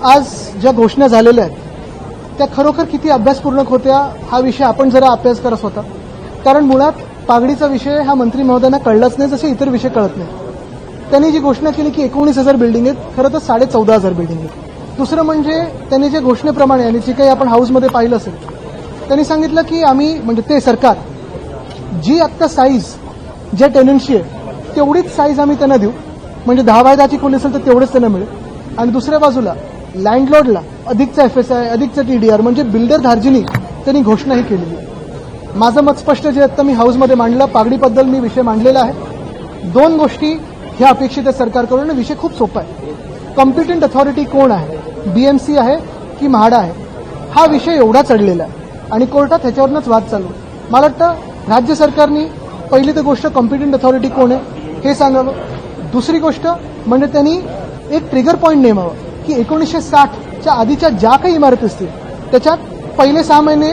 आज ज्या घोषणा झालेल्या आहेत त्या खरोखर किती अभ्यासपूर्ण होत्या हा विषय आपण जरा अभ्यास करत होता. कारण मुळात पागडीचा विषय हा मंत्री महोदयांना कळलाच नाही, जसे इतर विषय कळत नाही. त्यांनी जी घोषणा केली की 19,000 बिल्डिंग आहेत, खरं तर 14,500 बिल्डिंग आहेत. दुसरं म्हणजे त्यांनी जे घोषणेप्रमाणे आणि जे काही आपण हाऊसमध्ये पाहिलं असेल त्यांनी सांगितलं की आम्ही म्हणजे ते सरकार जी आत्ता साईज ज्या टेनन्सी आहे तेवढीच साईज आम्ही त्यांना देऊ, म्हणजे 10 बाय 10ची खोली असेल तर तेवढंच त्यांना मिळेल. आणि दुसऱ्या बाजूला लँडलॉर्डला अधिकचा FSI अधिकचा TDR म्हणजे बिल्डर धार्जिनी त्यांनी घोषणाही केलेली आहे. माझं मत स्पष्ट जे आता मी हाऊसमध्ये मांडलं, पागडीबद्दल मी विषय मांडलेला आहे. 2 गोष्टी ह्या अपेक्षित आहे सरकारकडून. विषय खूप सोपा आहे. कॉम्पिटंट अथॉरिटी कोण आहे, BMC आहे की म्हाडा आहे, हा विषय एवढा चढलेला आहे आणि कोर्टात ह्याच्यावरनंच वाद चालू आहे. मला वाटतं राज्य सरकारने पहिली तर गोष्ट कॉम्पिटंट अथॉरिटी कोण आहे हे सांगावं. दुसरी गोष्ट म्हणजे त्यांनी एक ट्रिगर पॉईंट नेमावं की 1960च्या आधीच्या ज्या काही इमारती असतील त्याच्यात पहिले 6 महिने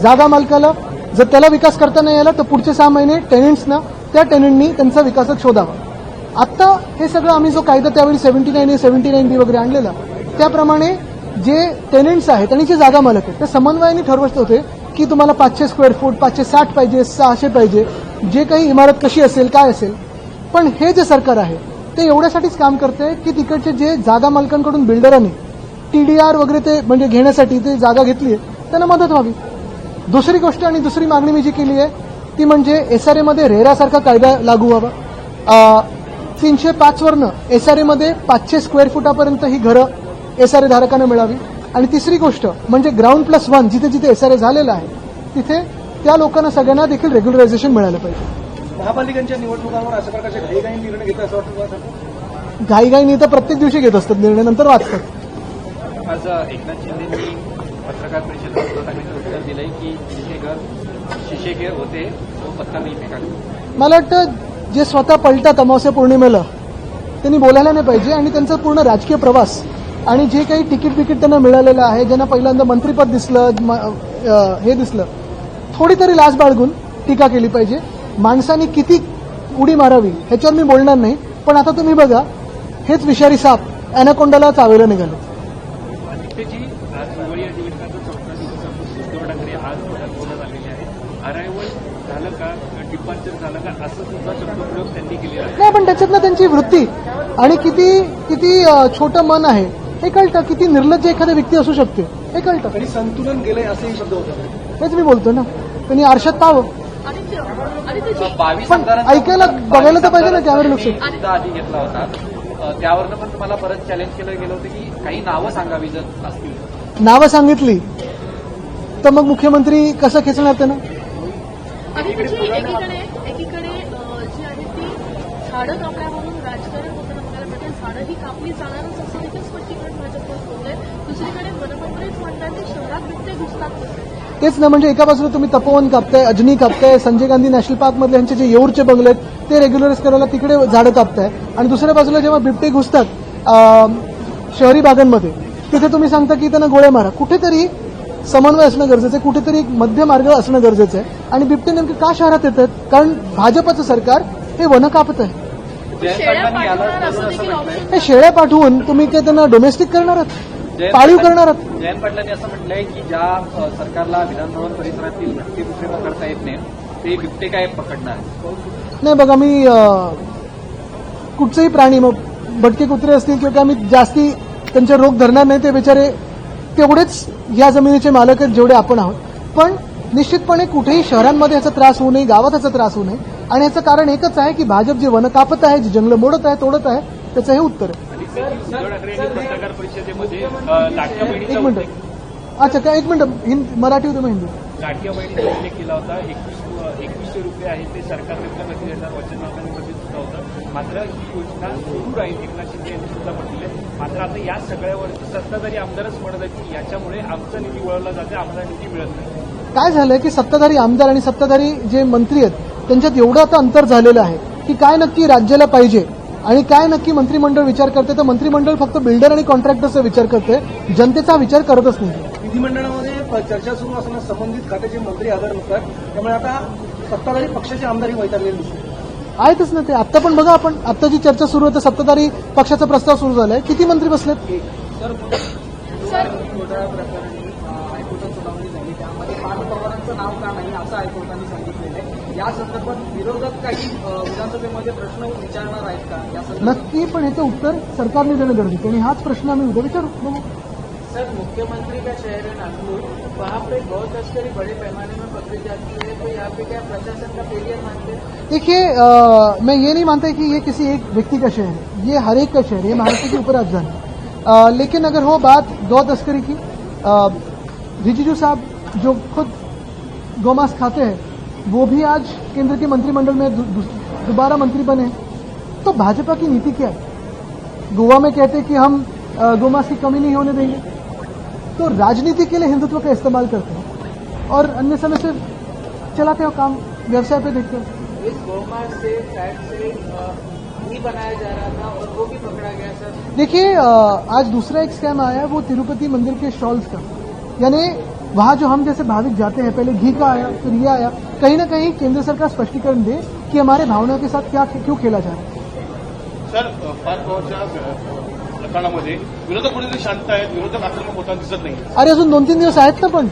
जागा मालकाला, जर त्याला विकास करता नाही आला तर पुढचे 6 महिने टेनंट्सना, त्या टेनंटनी त्यांचा विकासात शोधावा. आता हे सगळं आम्ही जो कायदा त्यावेळी 79A 79B वगैरे आणलेला त्याप्रमाणे जे टेनंट्स आहेत आणि जे जागा मालक आहेत त्या समन्वयाने ठरवत होते की तुम्हाला 500 स्क्वेअर फूट, 560 पाहिजे, 600 पाहिजे, जे काही इमारत कशी असेल काय असेल. पण हे जे सरकार आहे ते एवढ्यासाठीच काम करते की तिकडचे जे जागा मालकांकडून बिल्डरांनी TDR वगैरे ते म्हणजे घेण्यासाठी ते जागा घेतली आहे त्यांना मदत व्हावी. दुसरी गोष्ट आणि दुसरी मागणी मी जी केली आहे ती म्हणजे SRA मध्ये रेरासारखा कायदा लागू व्हावा. 305 वरनं SRA मध्ये 500 स्क्वेअर फुटापर्यंत ही घरं SRA धारकांना मिळावी. आणि तिसरी गोष्ट म्हणजे ग्राउंड+1 जिथे जिथे SRA झालेलं आहे तिथे त्या लोकांना सगळ्यांना देखील रेग्युलरायझेशन मिळालं पाहिजे. महापालिकांच्या निवडणुकांवर अशा प्रकारचे घाईघाई निर्णय घेतात असं वाटतं? घाईघाईनी तर प्रत्येक दिवशी घेत असतात निर्णय, नंतर वाचतात. आज एकनाथ शिंदेंनी पत्रकार परिषदेत उत्तर दिलंय की शिशेगर होते तो पत्ता नाही फेकायला. मला वाटतं जे स्वतः पलटात अमावस्या पौर्णिमेला त्यांनी बोलायला नाही पाहिजे. आणि त्यांचा पूर्ण राजकीय प्रवास आणि जे काही तिकीट त्यांना मिळालेलं आहे, ज्यांना पहिल्यांदा मंत्रिपद दिसलं, हे दिसलं, थोडी तरी लाज बाळगून टीका केली पाहिजे. माणसांनी किती उडी मारावी ह्याच्यावर मी बोलणार नाही. पण आता तुम्ही बघा, हेच विषारी साप अॅनाकोंडाला चावायला निघाले. हिवाळी अधिवेशनाचा 14 दिवस उद्धव ठाकरे आज बोलत आलेले आहे. अरायवल झालं का, डिपार्चर झालं का, असं सुद्धा शब्दप्रयोग त्यांनी केलेला आहे. नाही, पण त्याच्यातनं त्यांची वृत्ती आणि किती छोटं मन आहे हे कळतं. किती निर्लज्ज एखादा व्यक्ती असू शकते हे कळतं. तरी संतुलन गेलंय असेही शब्द होते. हेच मी बोलतो ना, त्यांनी आरशात पाहावं. 22 पण ऐकायला बघायला तर पाहिजे ना कॅमेरा लक्ष. आधी घेतला होता त्यावरनं पण तुम्हाला परत चॅलेंज केलं गेलं होतं की काही नावं सांगावी जर असतील. नावं सांगितली तर मग मुख्यमंत्री कसं खेचणार त्यांना? एकीकडे जी आहे ती झाडं कापण्यावरून राजकारण होताना बघायला मिळते. झाडं ही कापली जाणारच असं देखील स्पष्टीकरण भाजपवर होतंय. दुसरीकडे वनमंत्रीच म्हणतात की शहरात बिबटे घुसतात कसे. तेच ना, म्हणजे एका बाजूला तुम्ही तपोवन कापताय, अजनी कापताय, संजय गांधी नॅशनल पार्कमधले यांचे जे येऊरचे बंगले आहेत ते रेग्युलराइज करायला तिकडे झाडं कापताय. आणि दुसऱ्या बाजूला जेव्हा बिबटे घुसतात शहरी भागांमध्ये तिथे तुम्ही सांगता की त्यांना गोळ्या मारा. कुठेतरी समन्वय असणं गरजेचं आहे, कुठेतरी एक मध्य मार्ग असणं गरजेचं आहे. आणि बिबटे नेमके का शहरात येतात? कारण भाजपचं सरकार हे वन कापत आहे. हे शेळ्या पाठवून तुम्ही काय त्यांना डोमेस्टिक करणार आहात, पाळीव करणार आहात? जयंत पाटलांनी असं म्हटलंय की ज्या सरकारला विधानभवन परिसरातील बिबटे कुठे पकडता येत नाही ते बिबटे काय पकडणार? नाही बघा, मी कुठचेही प्राणी, मग भटके कुत्रे असतील किंवा आम्ही जास्ती त्यांचे रोग धरणार नाही. ते बिचारे तेवढेच या जमिनीचे मालक आहेत जेवढे आपण आहोत. पण निश्चितपणे कुठेही शहरांमध्ये याचा त्रास होऊ नये, गावात याचा त्रास होऊ नये. आणि याचं कारण एकच आहे की भाजप जे वन कापत आहे, जे जंगलं मोडत आहे, तोडत आहे, त्याचं हे उत्तर आहे. उद्धव ठाकरे यांनी पत्रकार परिषदेमध्ये लाडक्या एक बहिणीचा मिनिट, अच्छा काय, एक मिनिट, मराठी होतं मग हिंदी. लाडक्या बहिणीचा उल्लेख केला होता. 2100 रुपये आहे ते सरकारने देणार वचननाम्यामध्ये सुद्धा होतं. मात्र ही योजना सुरू राहील एकनाथ शिंदे यांनी सुद्धा म्हटले. मात्र आता या सगळ्यावरती सत्ताधारी आमदारच म्हणत आहेत की याच्यामुळे आमचा निधी वळवला जाते, आम्हाला निधी मिळत नाही. काय झालंय की सत्ताधारी आमदार आणि सत्ताधारी जे मंत्री आहेत त्यांच्यात एवढं आता अंतर झालेलं आहे की काय नक्की राज्याला पाहिजे आणि काय नक्की मंत्रिमंडळ विचार करते. तर मंत्रिमंडळ फक्त बिल्डर आणि कॉन्ट्रॅक्टरचा विचार करते, जनतेचा विचार करतच नाही. विधिमंडळामध्ये चर्चा सुरू असताना संबंधित खात्याचे मंत्री आधार नसतात. त्यामुळे आता सत्ताधारी पक्षाचे आमदारही वैतागलेले दिसतात. आहेतच ना ते. आत्ता पण बघा, आपण आत्ता जी चर्चा सुरू होते सत्ताधारी पक्षाचा प्रस्ताव सुरू झालाय, किती मंत्री बसलेत? सर घोटाळा प्रकरणी हायकोर्टात सुनावणी झाली त्यामध्ये पार्थ पवारांचं नाव का नाही असं हायकोर्टाने सांगितलेलं आहे. या संदर्भात विरोधक काही विधानसभेमध्ये प्रश्न विचारणार आहेत का या संदर्भात? नक्की, पण याचं उत्तर सरकारने देणं गरजेचं आहे आणि हाच प्रश्न आम्ही उद्या विचारू. बघू. सर, मुख्यमंत्री का शहर है नागपुर, वहाँ पे गौ तस्करी बड़े पैमाने में पकड़ी जाती है, तो यहाँ पे क्या प्रशासन का फेलियर मानते हैं? देखिए, मैं ये नहीं मानता कि ये किसी एक व्यक्ति का शहर है, ये हर एक का शहर है, ये महाराष्ट्र की उपराजधानी है। लेकिन अगर हो बात गौ तस्करी की, रिजिजू साहब जो खुद गौमांस खाते हैं वो भी आज केंद्र के मंत्रिमंडल में दोबारा मंत्री बने। तो भाजपा की नीति क्या है? गोवा में कहते हैं कि हम गौमांस की कमी नहीं होने देंगे, तो राजनीति के लिए हिंदुत्व का इस्तेमाल करते हैं और अन्य समय से चलाते हो काम, व्यवसाय पे देखते हो। इस गौमांस से फैट से घी बनाया जा रहा था और वो भी पकड़ा गया सर। देखिए, आज दूसरा एक स्कैम आया है वो तिरुपति मंदिर के स्टॉल्स का, यानी वहां जो हम जैसे भाविक जाते हैं, पहले घी का आया फिर ये आया। कहीं ना कहीं केंद्र सरकार स्पष्टीकरण दे कि हमारे भावनाओं के साथ क्यों खेला जा रहा है। सर, पार्थ पवारच्या प्रकरणामध्ये विरोधक कुठेतरी शांत आहेत, विरोधक आक्रमक होताना दिसत नाही. अरे अजून 2-3 दिवस आहेत ना पण.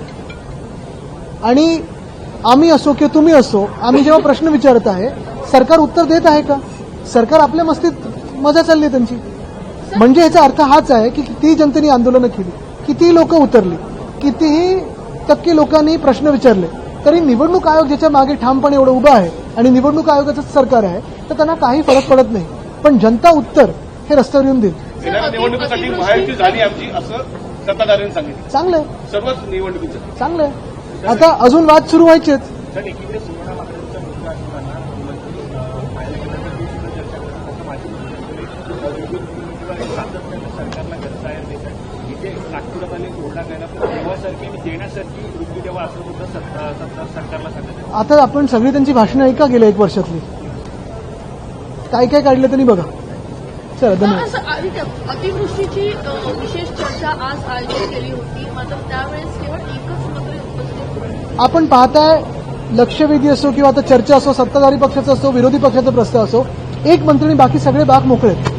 आणि आम्ही असो किंवा तुम्ही असो, आम्ही जेव्हा प्रश्न विचारत आहे सरकार उत्तर देत आहे का? सरकार आपल्या मस्तीत मजा चालली आहे त्यांची. म्हणजे याचा अर्थ हाच आहे की किती जनतेने आंदोलनं केली, किती लोक उतरली, कितीही टक्के लोकांनी प्रश्न विचारले, तरी निवडणूक आयोग ज्याच्या मागे ठामपणे एवढं उभं आहे आणि निवडणूक आयोगाचं सरकार आहे तर त्यांना काही फरक पडत नाही. पण जनता उत्तर हे रस्त्यावर येऊन देईल. येणाऱ्या निवडणुकीसाठी महायुती झाली आमची असं सत्ताधाऱ्यांनी सांगितलं. चांगलंय, सर्वच निवडणुकीचं चांगलंय. आता अजून वाद सुरू व्हायचेत. सर, एकीकडे सुवर्ण माध्यमाचा मुद्दा असताना मंत्री पाहायला गेलं तर ते सुद्धा चर्चा करतात असं माझी सातत्यानं सरकारला गैरसायर देतात. इथे नागपुरात आले ओरडा करायला पण देवासारखी आणि देण्यासारखी वृत्ती देवा असं सुद्धा सरकारला सांगत. आता आपण सगळी त्यांची भाषणं ऐका गेल्या 1 वर्षातली, काय काय काढलं त्यांनी बघा. चला, धन्यवाद. असं अतिवृष्टीची विशेष चर्चा आज आयोजित केली होती, मात्र त्यावेळेस केवळ एकच मंत्री उपस्थित होते. आपण पाहताय, लक्षवेधी असो किंवा आता चर्चा असो, सत्ताधारी पक्षाचा असो, विरोधी पक्षाचा प्रस्ताव असो, एक मंत्री आणि बाकी सगळे बाक मोकळे आहेत.